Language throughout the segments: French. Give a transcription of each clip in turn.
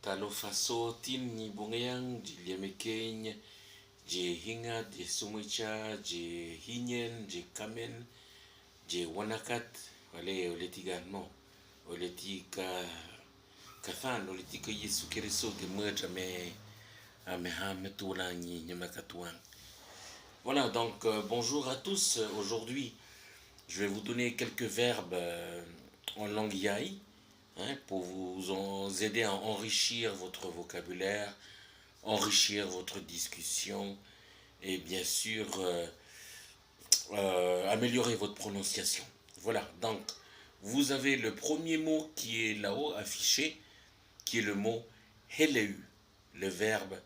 talofa tin ni bongyang ji liamekeng je hinga je sumicha je hinyen je kamen je wanakat wale oleti également oleti kathan oleti ka Yesu Kristo de moja me hametula ni nyamakatuan. Voilà, donc bonjour à tous. Aujourd'hui, je vais vous donner quelques verbes en langue yai, pour vous aider à enrichir votre vocabulaire, enrichir votre discussion et bien sûr améliorer votre prononciation. Voilà, donc vous avez le premier mot qui est là-haut affiché, qui est le mot heleu, le verbe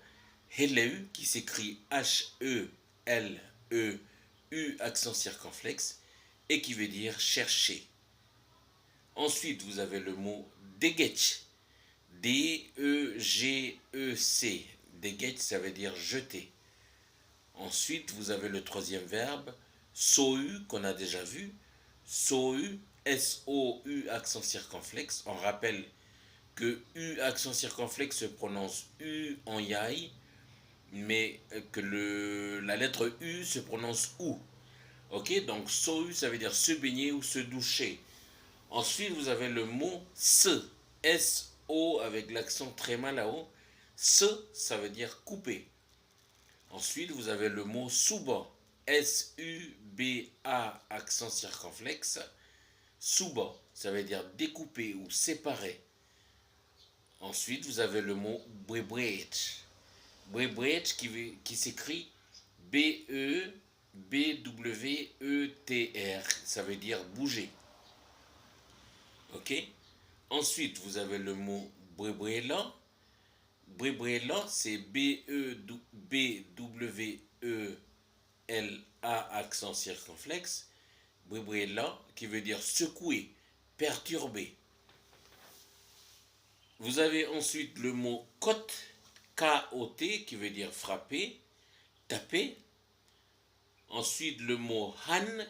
heleu qui s'écrit H-E-L-E-U accent circonflexe et qui veut dire chercher. Ensuite, vous avez le mot degec, D-E-G-E-C. Degec, ça veut dire jeter. Ensuite, vous avez le troisième verbe, SOU, qu'on a déjà vu. SOU, S-O-U, accent circonflexe. On rappelle que U, accent circonflexe, se prononce U en yai, mais que la lettre U se prononce OU. Ok, donc SOU, ça veut dire se baigner ou se doucher. Ensuite, vous avez le mot se, S-O avec l'accent très mal là-haut. Se, ça veut dire couper. Ensuite, vous avez le mot suba, S-U-B-A accent circonflexe. Suba, ça veut dire découper ou séparer. Ensuite, vous avez le mot bwebwech. Bwebwech qui s'écrit B-E-B-W-E-T-R. Ça veut dire bouger. Ok. Ensuite, vous avez le mot bwebwela. Bwebwela, c'est B-E-B-W-E-L-A accent circonflexe. Bwebwela, qui veut dire secouer, perturber. Vous avez ensuite le mot kot, K-O-T, qui veut dire frapper, taper. Ensuite, le mot han,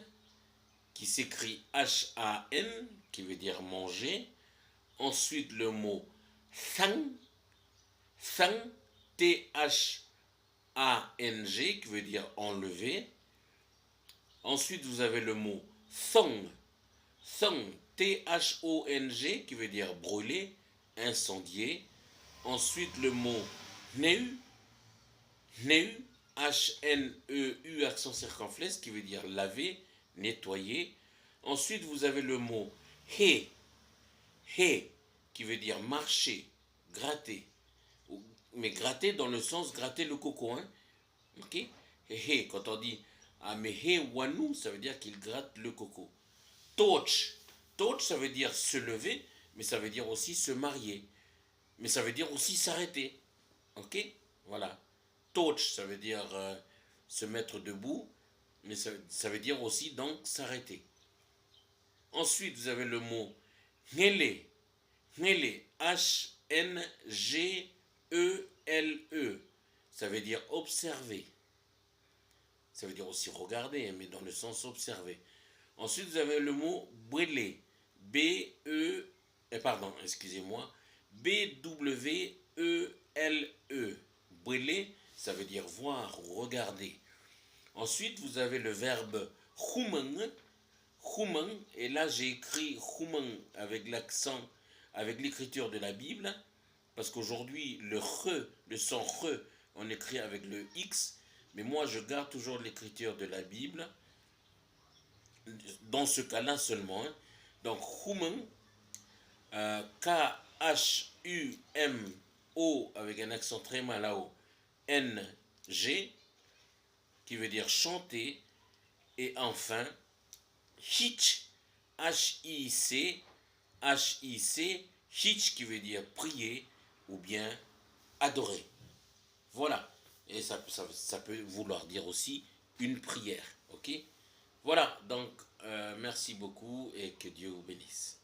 qui s'écrit H-A-N, qui veut dire manger. Ensuite, le mot thang, T-H-A-N-G, qui veut dire enlever. Ensuite, vous avez le mot thong, T-H-O-N-G, qui veut dire brûler, incendier. Ensuite, le mot neu, H-N-E-U, accent circonflexe, qui veut dire laver, nettoyer. Ensuite, vous avez le mot he, qui veut dire marcher, gratter. Mais gratter dans le sens gratter le coco, ok. He, quand on dit ah mais he wanu, ça veut dire qu'il gratte le coco. Torch, ça veut dire se lever, mais ça veut dire aussi se marier, mais ça veut dire aussi s'arrêter, ok. Voilà, torch, ça veut dire se mettre debout, mais ça veut dire aussi donc s'arrêter. Ensuite, vous avez le mot ngele, H-N-G-E-L-E, ça veut dire observer. Ça veut dire aussi regarder, mais dans le sens observer. Ensuite, vous avez le mot bwele, B-W-E-L-E. Bwele, ça veut dire voir ou regarder. Ensuite, vous avez le verbe khumeng, et là j'ai écrit khumeng avec l'accent, avec l'écriture de la Bible, parce qu'aujourd'hui le son re, on écrit avec le X, mais moi je garde toujours l'écriture de la Bible, dans ce cas-là seulement. Donc khumeng, K-H-U-M-O avec un accent très mal là-haut, N-G, qui veut dire chanter, et enfin hitch, H-I-C, hitch qui veut dire prier ou bien adorer. Voilà, et ça peut vouloir dire aussi une prière, ok. Voilà, donc merci beaucoup et que Dieu vous bénisse.